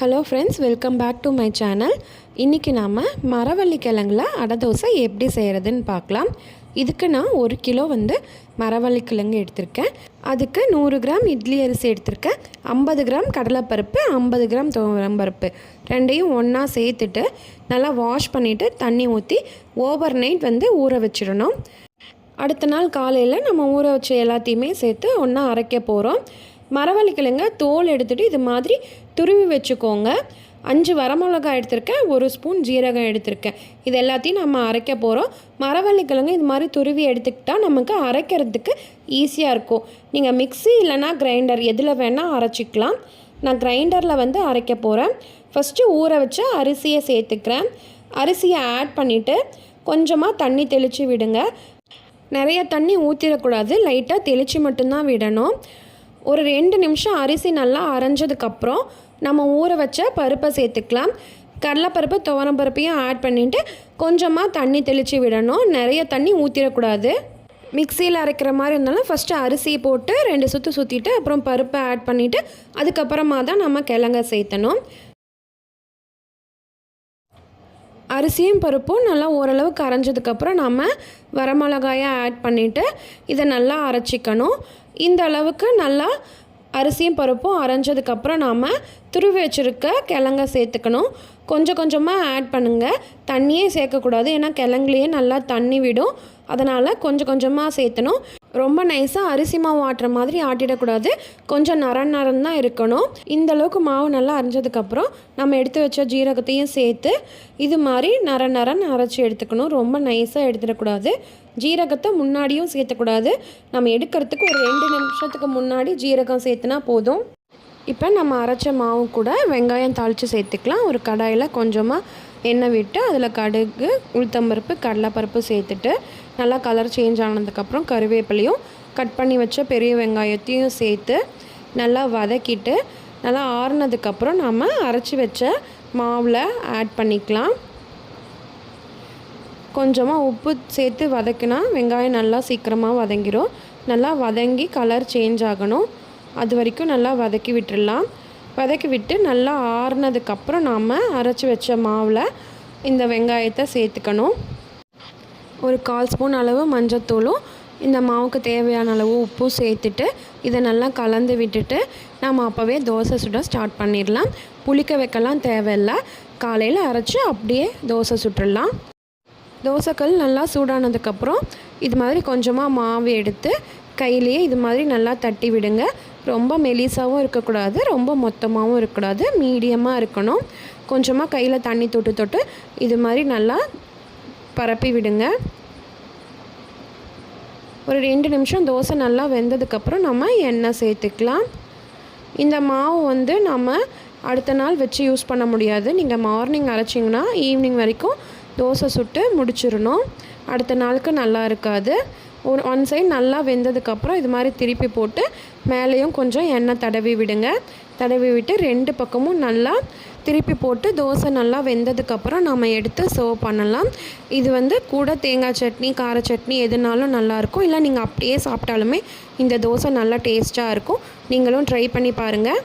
Hello friends, welcome back to my channel. இன்றைக்கி நாம் மரவள்ளி கிழங்குல அடை தோசை எப்படி செய்கிறதுன்னு பார்க்கலாம். இதுக்கு நான் 1 கிலோ மரவள்ளி கிழங்கு எடுத்திருக்கேன். அதுக்கு 100 கிராம் இட்லி அரிசி எடுத்திருக்கேன். 50 கிராம் கடலைப்பருப்பு, 50 கிராம் துவரம்பருப்பு ரெண்டையும் ஒன்றா சேர்த்துட்டு நல்லா வாஷ் பண்ணிவிட்டு தண்ணி ஊற்றி ஓவர் நைட் ஊற வச்சிடணும். அடுத்த நாள் காலையில் நம்ம ஊற வச்ச எல்லாத்தையுமே சேர்த்து ஒன்றா அரைக்க போகிறோம். மரவள்ளி கிழங்க தோல் எடுத்துகிட்டு இது மாதிரி துருவி வச்சுக்கோங்க. 5 வரமிளகாய் எடுத்திருக்கேன், 1 ஸ்பூன் ஜீரகம் எடுத்திருக்கேன். இது எல்லாத்தையும் நம்ம அரைக்க போகிறோம். மரவள்ளி கிழங்கு இது மாதிரி துருவி எடுத்துக்கிட்டால் நமக்கு அரைக்கிறதுக்கு ஈஸியாக இருக்கும். நீங்கள் மிக்ஸி இல்லைனா கிரைண்டர் எதில் வேணால் அரைச்சிக்கலாம். நான் கிரைண்டரில் அரைக்க போகிறேன். ஃபஸ்ட்டு ஊற வச்ச அரிசியை சேர்த்துக்கிறேன். அரிசியை ஆட் பண்ணிவிட்டு கொஞ்சமாக தண்ணி தெளித்து விடுங்க. நிறைய தண்ணி ஊற்றிடக்கூடாது, லைட்டாக தெளித்து மட்டும்தான் விடணும். ஒரு 2 நிமிஷம் அரிசி நல்லா அரைஞ்சதுக்கப்புறம் நம்ம ஊற வச்ச பருப்பை சேர்த்துக்கலாம். கடலைப்பருப்பு துவரம்பருப்பையும் ஆட் பண்ணிவிட்டு கொஞ்சமாக தண்ணி தெளித்து விடணும். நிறைய தண்ணி ஊற்றிடக்கூடாது. மிக்சியில் அரைக்கிற மாதிரி இருந்தாலும் ஃபஸ்ட்டு அரிசி போட்டு 2 சுற்று சுற்றிட்டு அப்புறம் பருப்பை ஆட் பண்ணிவிட்டு அதுக்கப்புறமா தான் நம்ம கிழங்க சேர்த்தணும். அரிசியும் பருப்பும் நல்லா ஓரளவுக்கு அரைஞ்சதுக்கப்புறம் நம்ம வரமிளகாயை ஆட் பண்ணிவிட்டு இதை நல்லா அரைச்சிக்கணும். இந்த அளவுக்கு நல்லா அரிசியும் பருப்பும் அரைஞ்சதுக்கப்புறம் நாம் துருவி வச்சுருக்க கிழங்க சேர்த்துக்கணும். கொஞ்சம் கொஞ்சமாக ஆட் பண்ணுங்கள், தண்ணியே சேர்க்கக்கூடாது. ஏன்னா கிழங்குலையே நல்லா தண்ணி விடும். அதனால் கொஞ்சம் கொஞ்சமாக சேர்த்தணும். ரொம்ப நைஸாக அரிசி மாவு ஆட்டுற மாதிரி ஆட்டிடக்கூடாது. கொஞ்சம் நரம் தான் இருக்கணும். இந்த அளவுக்கு மாவு நல்லா அரைஞ்சதுக்கப்புறம் நம்ம எடுத்து வச்ச ஜீரகத்தையும் சேர்த்து இது மாதிரி நரன்னு அரைச்சி எடுத்துக்கணும். ரொம்ப நைஸாக எடுத்துடக்கூடாது. ஜீரகத்தை முன்னாடியும் சேர்த்தக்கூடாது. நம்ம எடுக்கிறதுக்கு ஒரு 2 நிமிஷத்துக்கு முன்னாடி ஜீரகம் சேர்த்துனா போதும். இப்போ நம்ம அரைச்ச மாவு கூட வெங்காயம் தாளித்து சேர்த்துக்கலாம். ஒரு கடாயில் கொஞ்சமாக எண்ணெய் விட்டு அதில் கடுகு, உளுத்தம்பருப்பு, கடலைப்பருப்பு சேர்த்துட்டு நல்லா கலர் சேஞ்ச் ஆனதுக்கப்புறம் கருவேப்பிலையும் கட் பண்ணி வச்ச பெரிய வெங்காயத்தையும் சேர்த்து நல்லா வதக்கிட்டு நல்லா ஆறுனதுக்கப்புறம் நம்ம அரைச்சி வச்ச மாவில் ஆட் பண்ணிக்கலாம். கொஞ்சமாக உப்பு சேர்த்து வதக்கினா வெங்காயம் நல்லா சீக்கிரமாக வதங்கிடும். நல்லா வதங்கி கலர் சேஞ்ச் ஆகணும். அது வரைக்கும் நல்லா வதக்கி விட்டுடலாம். வதக்கி விட்டு நல்லா ஆறுனதுக்கப்புறம் நாம் அரைச்சி வச்ச மாவில் இந்த வெங்காயத்தை சேர்த்துக்கணும். ஒரு 1/4 ஸ்பூன் அளவு மஞ்சத்தூளும் இந்த மாவுக்கு தேவையான அளவு உப்பும் சேர்த்துட்டு இதை நல்லா கலந்து விட்டுட்டு நம்ம அப்போவே தோசை சுட ஸ்டார்ட் பண்ணிடலாம். புளிக்க வைக்கலாம் தேவையில்லை. காலையில் அரைச்சி அப்படியே தோசை சுட்டுடலாம். தோசைக்கல் நல்லா சூடானதுக்கப்புறம் இது மாதிரி கொஞ்சமாக மாவு எடுத்து கையிலேயே இது மாதிரி நல்லா தட்டி விடுங்க. ரொம்ப மெலிசாகவும் இருக்கக்கூடாது, ரொம்ப மொத்தமாகவும் இருக்கக்கூடாது, மீடியமாக இருக்கணும். கொஞ்சமாக கையில் தண்ணி தொட்டு இது மாதிரி நல்லா பரப்பி விடுங்க. ஒரு 2 நிமிஷம் தோசை நல்லா வெந்ததுக்கப்புறம் நம்ம எண்ணெய் சேர்த்துக்கலாம். இந்த மாவு நம்ம அடுத்த நாள் வச்சு யூஸ் பண்ண முடியாது. நீங்கள் மார்னிங் அரைச்சிங்கன்னா ஈவினிங் வரைக்கும் தோசை சுட்டு முடிச்சிடணும். அடுத்த நாளுக்கு நல்லா இருக்காது. ஒன் சைடு நல்லா வெந்ததுக்கப்புறம் இது மாதிரி திருப்பி போட்டு மேலேயும் கொஞ்சம் எண்ணெய் தடவி விடுங்க. தடவி விட்டு 2 பக்கமும் நல்லா திருப்பி போட்டு தோசை நல்லா வெந்ததுக்கப்புறம் நம்ம எடுத்து சர்வ் பண்ணலாம். இது கூட தேங்காய் சட்னி, கார சட்னி எதுனாலும் நல்லாயிருக்கும். இல்லை நீங்கள் அப்படியே சாப்பிட்டாலுமே இந்த தோசை நல்லா டேஸ்ட்டாக இருக்கும். நீங்களும் ட்ரை பண்ணி பாருங்கள்.